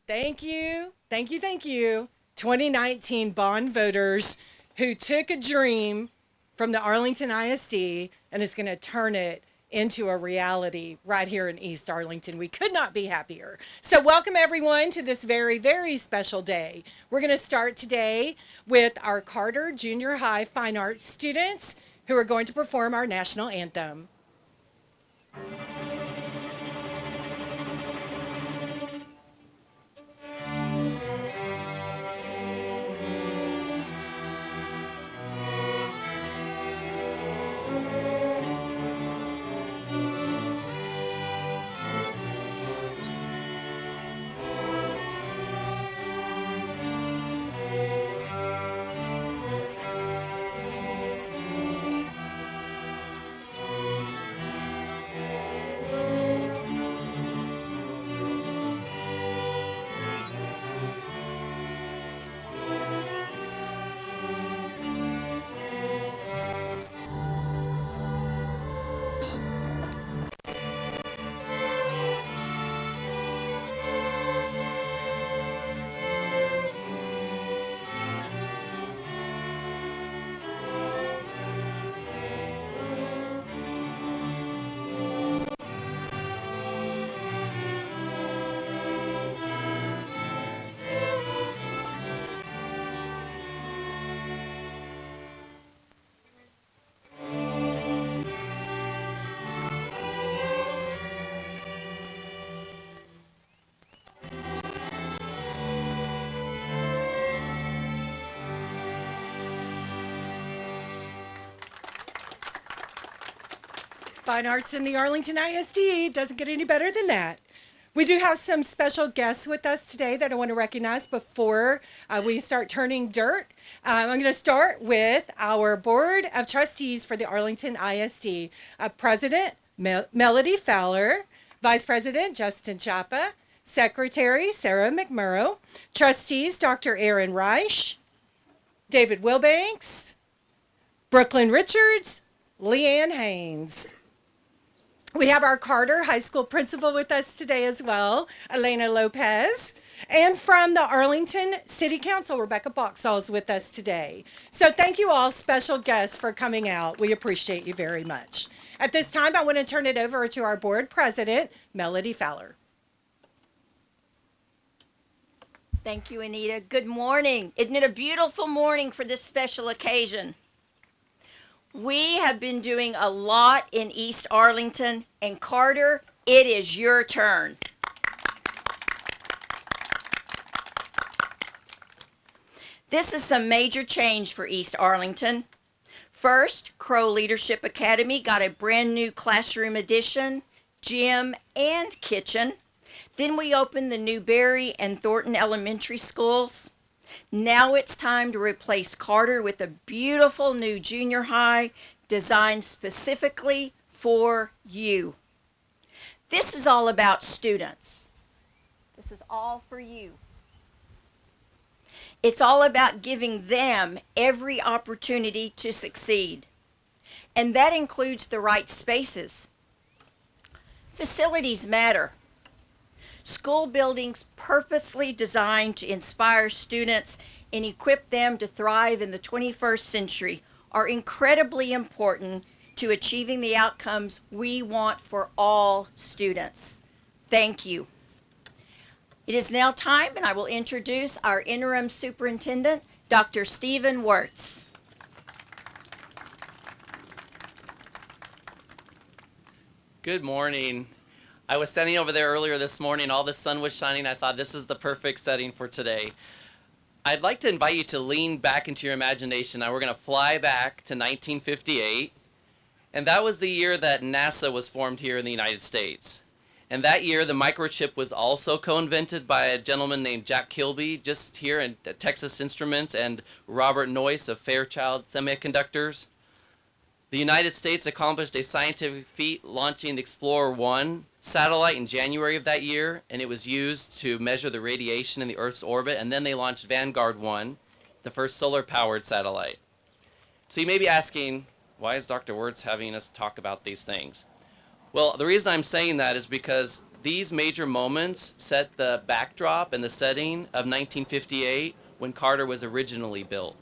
Thank you. Thank you. Thank you. 2019 bond voters who took a dream from the Arlington ISD and is going to turn it into a reality right here in East Arlington. We could not be happier. So welcome everyone to this very, very special day. We're going to start today with our Carter Junior High Fine Arts students who are going to perform our national anthem. Fine Arts in the Arlington ISD doesn't get any better than that. We do have some special guests with us today that I want to recognize before we start turning dirt. I'm going to start with our Board of Trustees for the Arlington ISD. President Melody Fowler, Vice President Justin Chapa, Secretary Sarah McMurrow, Trustees Dr. Aaron Reich, David Wilbanks, Brooklyn Richards, Leanne Haynes. We have our Carter High School principal with us today as well, Elena Lopez. And from the Arlington City Council, Rebecca Boxall is with us today. So thank you all, special guests, for coming out. We appreciate you very much. At this time, I want to turn it over to our board president, Melody Fowler. Thank you, Anita. Good morning. Isn't it a beautiful morning for this special occasion? We have been doing a lot in East Arlington, and Carter, it is your turn. This is some major change for East Arlington. First, Crow Leadership Academy got a brand new classroom addition, gym, and kitchen. Then we opened the new Berry and Thornton Elementary Schools. Now it's time to replace Carter with a beautiful new junior high designed specifically for you. This is all about students. This is all for you. It's all about giving them every opportunity to succeed. And that includes the right spaces. Facilities matter. School buildings purposely designed to inspire students and equip them to thrive in the 21st century are incredibly important to achieving the outcomes we want for all students. Thank you. It is now time, and I will introduce our interim superintendent, Dr. Stephen Wirtz. Good morning. I was standing over there earlier this morning, all the sun was shining. I thought this is the perfect setting for today. I'd like to invite you to lean back into your imagination. Now we're going to fly back to 1958, and that was the year that NASA was formed here in the United States. And that year, the microchip was also co-invented by a gentleman named Jack Kilby, just here at Texas Instruments, and Robert Noyce of Fairchild Semiconductors. The United States accomplished a scientific feat launching the Explorer 1 satellite in January of that year, and it was used to measure the radiation in the Earth's orbit, and then they launched Vanguard 1, the first solar-powered satellite. So you may be asking, why is Dr. Wirtz having us talk about these things? Well, the reason I'm saying that is because These major moments set the backdrop and the setting of 1958 when Carter was originally built.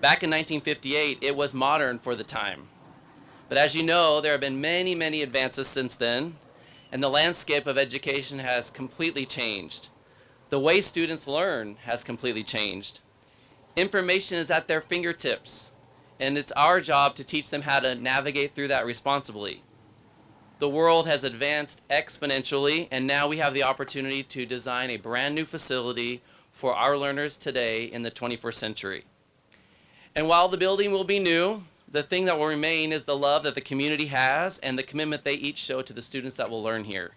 Back in 1958, it was modern for the time. But as you know, there have been many, many advances since then, and the landscape of education has completely changed. The way students learn has completely changed. Information is at their fingertips, and it's our job to teach them how to navigate through that responsibly. The world has advanced exponentially, and now we have the opportunity to design a brand new facility for our learners today in the 21st century. And while the building will be new, the thing that will remain is the love that the community has and the commitment they each show to the students that will learn here.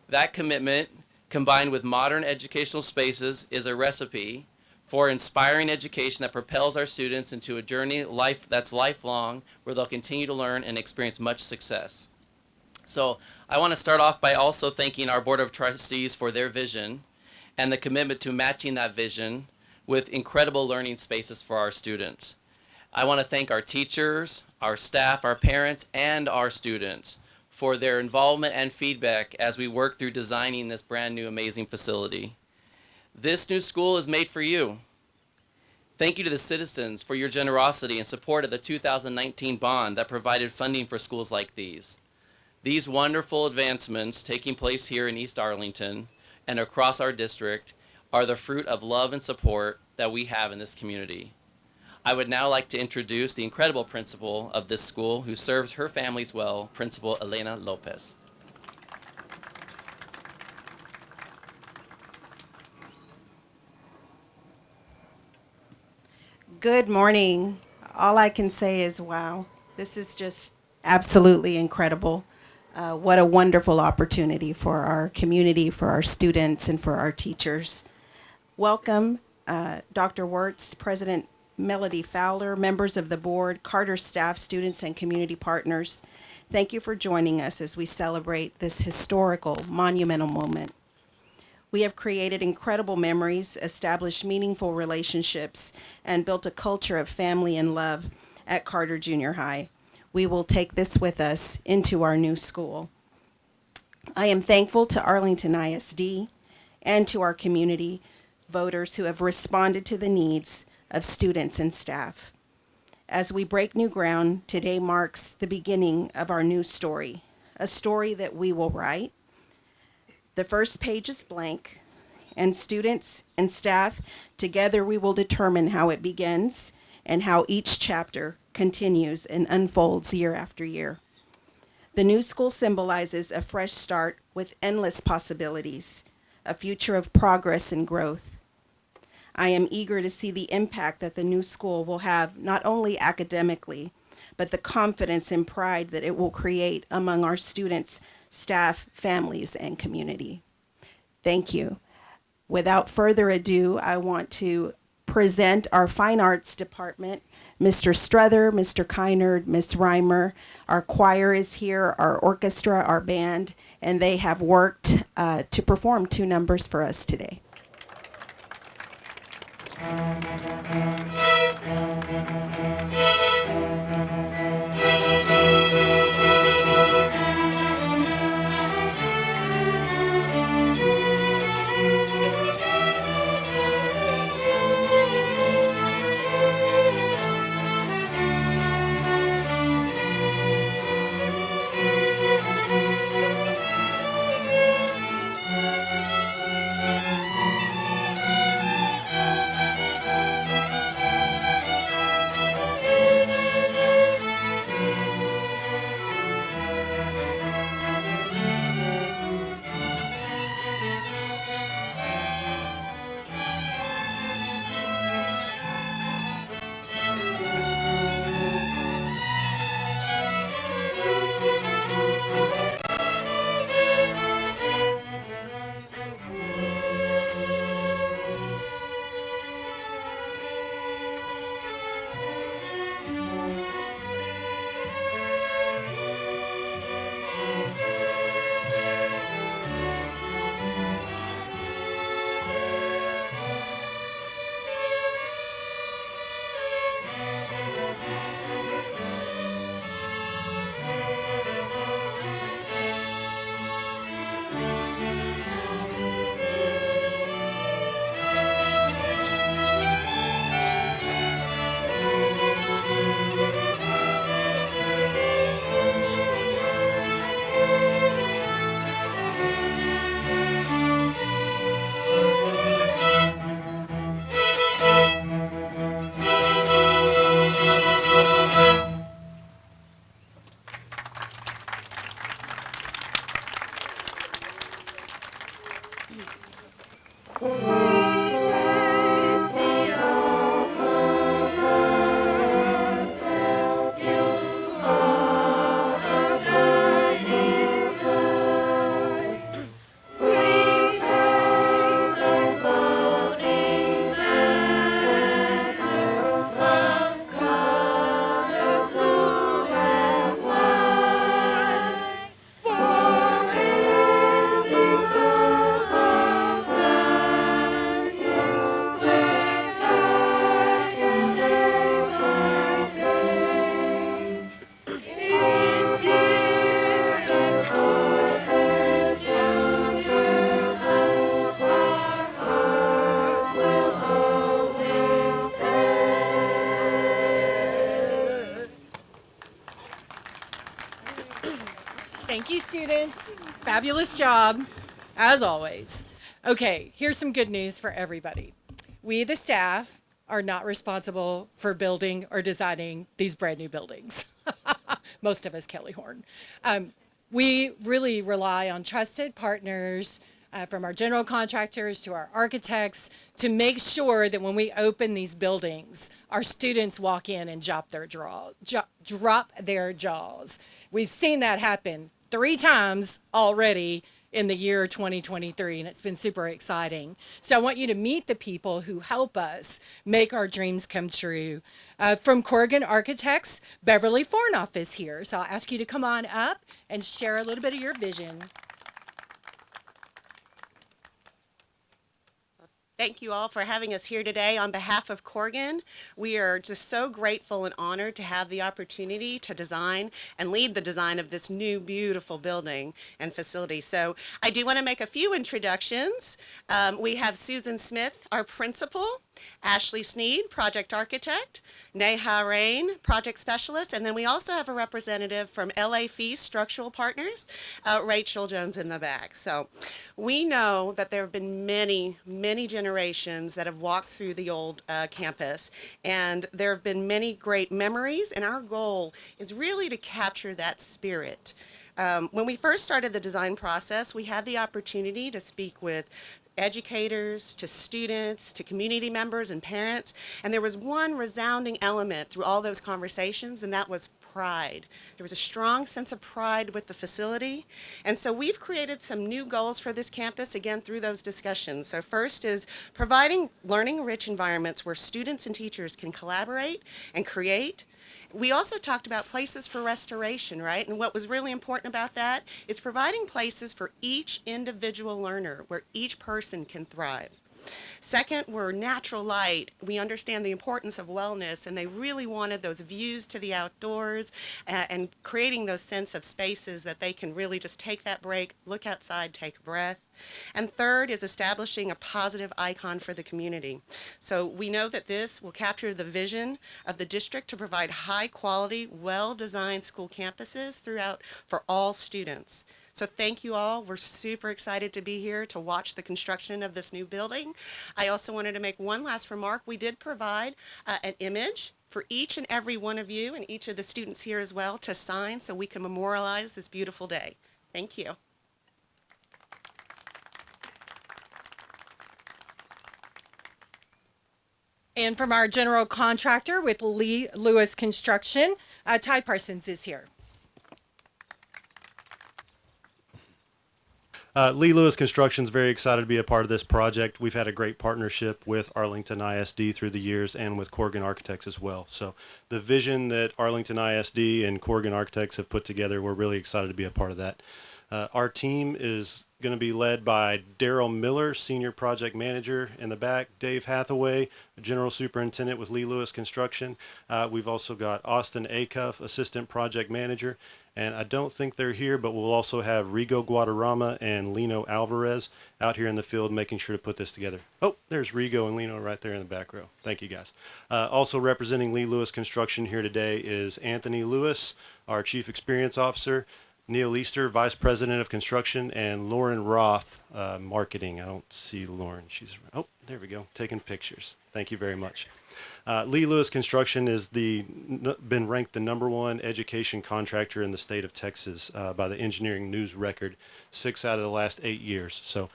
That commitment, combined with modern educational spaces, is a recipe for inspiring education that propels our students into a journey that's lifelong, where they'll continue to learn and experience much success. So I want to start off by also thanking our Board of Trustees for their vision and the commitment to matching that vision with incredible learning spaces for our students. I want to thank our teachers, our staff, our parents, and our students for their involvement and feedback as we work through designing this brand new amazing facility. This new school is made for you. Thank you to the citizens for your generosity and support of the 2019 bond that provided funding for schools like these. These wonderful advancements taking place here in East Arlington and across our district are the fruit of love and support that we have in this community. I would now like to introduce the incredible principal of this school who serves her families well, Principal Elena Lopez. Good morning. All I can say is, wow, this is just absolutely incredible. What a wonderful opportunity for our community, for our students, and for our teachers. Welcome, Dr. Wirtz, President Melody Fowler, members of the board, Carter staff, students, and community partners. Thank you for joining us as we celebrate this historical, monumental moment. We have created incredible memories, established meaningful relationships, and built a culture of family and love at Carter Junior High. We will take this with us into our new school. I am thankful to Arlington ISD and to our community voters who have responded to the needs of students and staff. As we break new ground, today marks the beginning of our new story, a story that we will write. The first page is blank, and students and staff, together we will determine how it begins and how each chapter continues and unfolds year after year. The new school symbolizes a fresh start with endless possibilities, a future of progress and growth. I am eager to see the impact that the new school will have, not only academically, but the confidence and pride that it will create among our students, staff, families, and community. Thank you. Without further ado, I want to present our Fine Arts Department, Mr. Struther, Mr. Kynard, Ms. Reimer. Our choir is here, our orchestra, our band, and they have worked to perform 2 numbers for us today. Thank you, students. Fabulous job, as always. Okay, here's some good news for everybody. We, the staff, are not responsible for building or designing these brand new buildings. Most of us, Kelly Horn. We really rely on trusted partners, from our general contractors to our architects, to make sure that when we open these buildings, our students walk in and drop their jaws. We've seen that happen 3 times already in the year 2023, and it's been super exciting. So I want you to meet the people who help us make our dreams come true. From Corrigan Architects, Beverly Fornoff is here. So I'll ask you to come on up and share a little bit of your vision. Thank you all for having us here today. On behalf of Corrigan, we are just so grateful and honored to have the opportunity to design and lead the design of this new beautiful building and facility. So I do want to make a few introductions. We have Susan Smith, our principal, Ashley Sneed, project architect, Neha Rain, project specialist, and then we also have a representative from LA Fee Structural Partners, Rachel Jones in the back. So we know that there have been many generations that have walked through the old campus, and there have been many great memories, and our goal is really to capture that spirit. When we first started the design process, we had the opportunity to speak with educators, to students, to community members and parents, and there was one resounding element through all those conversations, and that was pride. There was a strong sense of pride with the facility, and so we've created some new goals for this campus, again, through those discussions. So first is providing learning-rich environments where students and teachers can collaborate and create. We also talked about places for restoration, right? And what was really important about that is providing places for each individual learner where each person can thrive. Second, we're natural light. We understand the importance of wellness, and they really wanted those views to the outdoors and creating those sense of spaces that they can really just take that break, look outside, take a breath. And third is establishing a positive icon for the community. So we know that this will capture the vision of the district to provide high quality, well-designed school campuses throughout for all students. So thank you all. We're super excited to be here to watch the construction of this new building. I also wanted to make one last remark. We did provide an image for each and every one of you and each of the students here as well to sign so we can memorialize this beautiful day. Thank you. And from our general contractor with Lee Lewis Construction, Ty Parsons is here. Lee Lewis Construction is very excited to be a part of this project. We've had a great partnership with Arlington ISD through the years and with Corrigan Architects as well. So the vision that Arlington ISD and Corrigan Architects have put together, we're really excited to be a part of that. Our team is going to be led by Daryl Miller, Senior Project Manager in the back, Dave Hathaway, General Superintendent with Lee Lewis Construction. We've also got Austin Acuff, Assistant Project Manager, and I don't think they're here, but we'll also have Rigo Guadarrama and Lino Alvarez out here in the field making sure to put this together. Oh, there's Rigo and Lino right there in the back row. Thank you, guys. Also representing Lee Lewis Construction here today is Anthony Lewis, our Chief Experience Officer, Neil Easter, Vice President of Construction, and Lauren Roth, Marketing. I don't see Lauren. Oh, there we go, taking pictures. Thank you very much. Lee Lewis Construction has been ranked the #1 education contractor in the state of Texas by the Engineering News Record 6 out of the last 8 years. So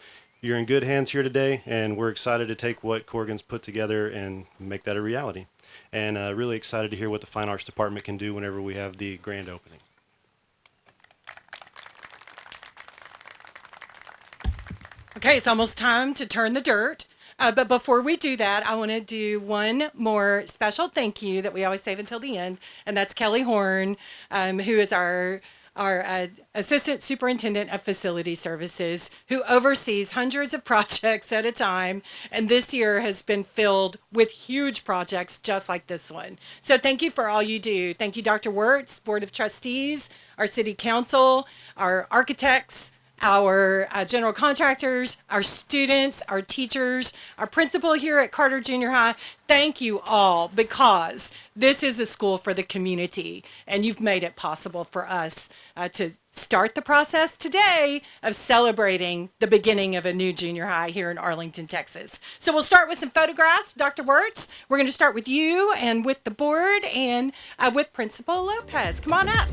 you're in good hands here today, and we're excited to take what Corrigan's put together and make that a reality. And really excited to hear what the Fine Arts Department can do whenever we have the grand opening. Okay, it's almost time to turn the dirt. But before we do that, I want to do one more special thank you that we always save until the end, and that's Kelly Horn, who is our Assistant Superintendent of Facility Services, who oversees hundreds of projects at a time, and this year has been filled with huge projects just like this one. So thank you for all you do. Thank you, Dr. Wirtz, Board of Trustees, our City Council, our architects, our general contractors, our students, our teachers, our principal here at Carter Junior High. Thank you all, because this is a school for the community, and you've made it possible for us to start the process today of celebrating the beginning of a new junior high here in Arlington, Texas. So we'll start with some photographs. Dr. Wirtz, we're going to start with you and with the board and with Principal Lopez. Come on up.